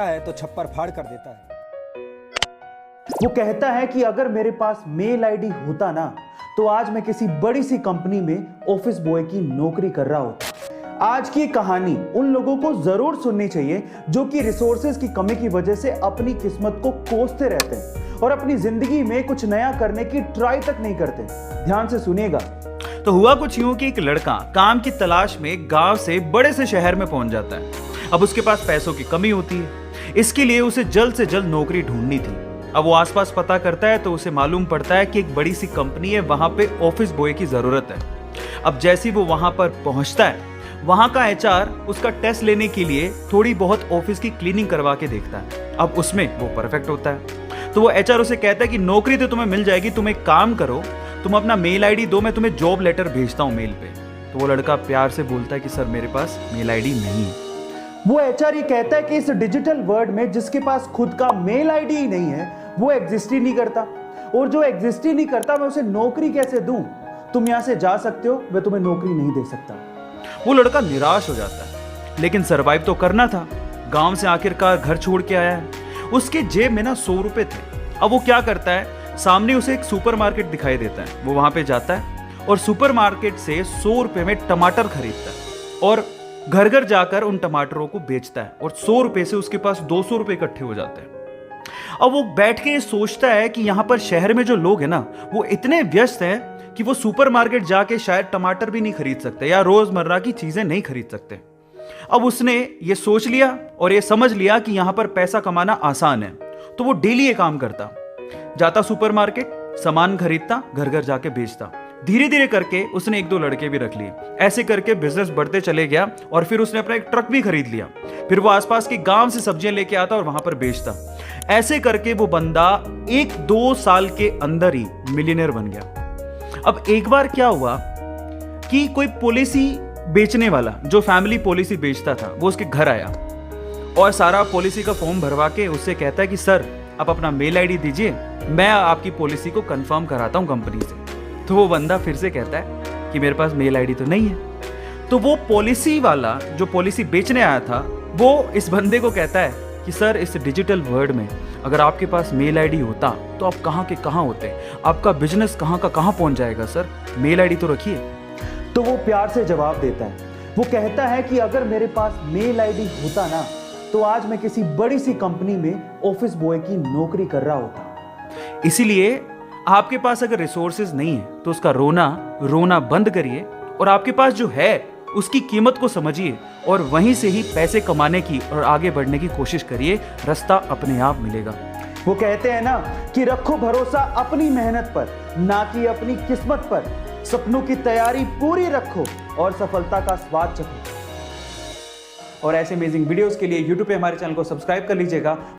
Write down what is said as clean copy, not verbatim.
है तो छप्पर फाड़ कर देता है। वो कहता है कि अगर मेरे पास मेल आईडी होता ना तो आज मैं किसी बड़ी सी कंपनी में ऑफिस बॉय की नौकरी कर रहा होता। आज की कहानी उन लोगों को जरूर सुननी चाहिए जो कि रिसोर्सेज की कमी की वजह से अपनी किस्मत को कोसते रहते हैं और अपनी जिंदगी में कुछ नया करने की ट्राई तक नहीं करते। ध्यान से सुनिएगा। तो हुआ कुछ यूं कि एक लड़का काम की तलाश में गांव से बड़े से शहर में पहुंच जाता है। अब उसके पास पैसों की कमी होती है, इसके लिए उसे जल्द से जल्द नौकरी ढूंढनी थी। अब वो आसपास पता करता है तो उसे मालूम पड़ता है कि एक बड़ी सी कंपनी है, वहां पे ऑफिस बॉय की जरूरत है। अब जैसे ही वो वहां पर पहुंचता है, वहां का एचआर उसका टेस्ट लेने के लिए थोड़ी बहुत ऑफिस की क्लीनिंग करवा के देखता है। अब उसमें वो परफेक्ट होता है तो वो एचआर उसे कहता है कि नौकरी तो तुम्हें मिल जाएगी, तुम एक काम करो, तुम अपना मेल आईडी दो, मैं तुम्हें जॉब लेटर भेजता हूं मेल पे। तो वो लड़का प्यार से बोलता है कि सर मेरे पास मेल आईडी नहीं है। वो एचआर ये कहता है कि इस डिजिटल वर्ल्ड में जिसके पास खुद का मेल आईडी ही नहीं है वो एग्जिस्ट ही नहीं करता, और जो एग्जिस्ट ही नहीं करता मैं उसे नौकरी कैसे दूं? तुम यहां से जा सकते हो, मैं तुम्हें नौकरी नहीं दे सकता। वो लड़का निराश हो जाता है, लेकिन सरवाइव तो करना था। गांव से आखिरकार घर छोड़ के आया है, उसके जेब में ना 100 रुपए थे। अब वो क्या करता है, सामने उसे एक सुपरमार्केट दिखाई देता है। वो वहां पे जाता है और सुपरमार्केट से 100 रुपए में टमाटर खरीदता है और घर घर जाकर उन टमाटरों को बेचता है और 100 रुपए से उसके पास 200 रुपए इकट्ठे हो जाते हैं। अब वो बैठ के सोचता है कि यहां पर शहर में जो लोग हैं ना वो इतने व्यस्त हैं कि वो सुपरमार्केट जाके शायद टमाटर भी नहीं खरीद सकते या रोजमर्रा की चीजें नहीं खरीद सकते। अब उसने ये सोच लिया और ये समझ लिया कि यहां पर पैसा कमाना आसान है, तो वो डेली ये काम करता, जाता सुपरमार्केट, सामान खरीदता, घर घर जाके बेचता। धीरे धीरे करके उसने 1-2 लड़के भी रख लिए। ऐसे करके बिजनेस बढ़ते चले गया और फिर उसने अपना एक ट्रक भी खरीद लिया। फिर वो आसपास के गांव से सब्जियां लेके आता और वहां पर बेचता। ऐसे करके वो बंदा 1-2 साल के अंदर ही मिलियनेयर बन गया। अब एक बार क्या हुआ कि कोई पॉलिसी बेचने वाला जो फैमिली पॉलिसी बेचता था वो उसके घर आया और सारा पॉलिसी का फॉर्म भरवा के उससे कहता है कि सर आप अपना मेल आईडी दीजिए, मैं आपकी पॉलिसी को कंफर्म कराता हूं कंपनी से। तो वो बंदा फिर से कहता है कि मेरे पास मेल आईडी तो नहीं है। तो वो पॉलिसी वाला जो पॉलिसी बेचने आया था वो इस बंदे को कहता है कि सर इस डिजिटल वर्ल्ड में अगर आपके पास मेल आईडी होता तो आप कहाँ के कहाँ होते, आपका बिजनेस कहाँ का कहाँ पहुंच जाएगा, सर मेल आईडी तो रखिए। तो वो प्यार से जवाब देता है। वो कहता है कि अगर मेरे पास मेल आईडी होता ना तो आज मैं किसी बड़ी सी कंपनी में ऑफिस बॉय की नौकरी कर रहा होता। इसीलिए आपके पास अगर रिसोर्सेज नहीं है तो उसका रोना बंद करिए और आपके पास जो है उसकी कीमत को समझिए और वहीं से ही पैसे कमाने की और आगे बढ़ने की कोशिश करिए, रास्ता अपने आप मिलेगा। वो कहते हैं ना कि रखो भरोसा अपनी मेहनत पर, ना कि अपनी किस्मत पर। सपनों की तैयारी पूरी रखो और सफलता का स्वाद चखो। और ऐसे अमेजिंग वीडियोस के लिए YouTube पे हमारे चैनल को सब्सक्राइब कर लीजिएगा।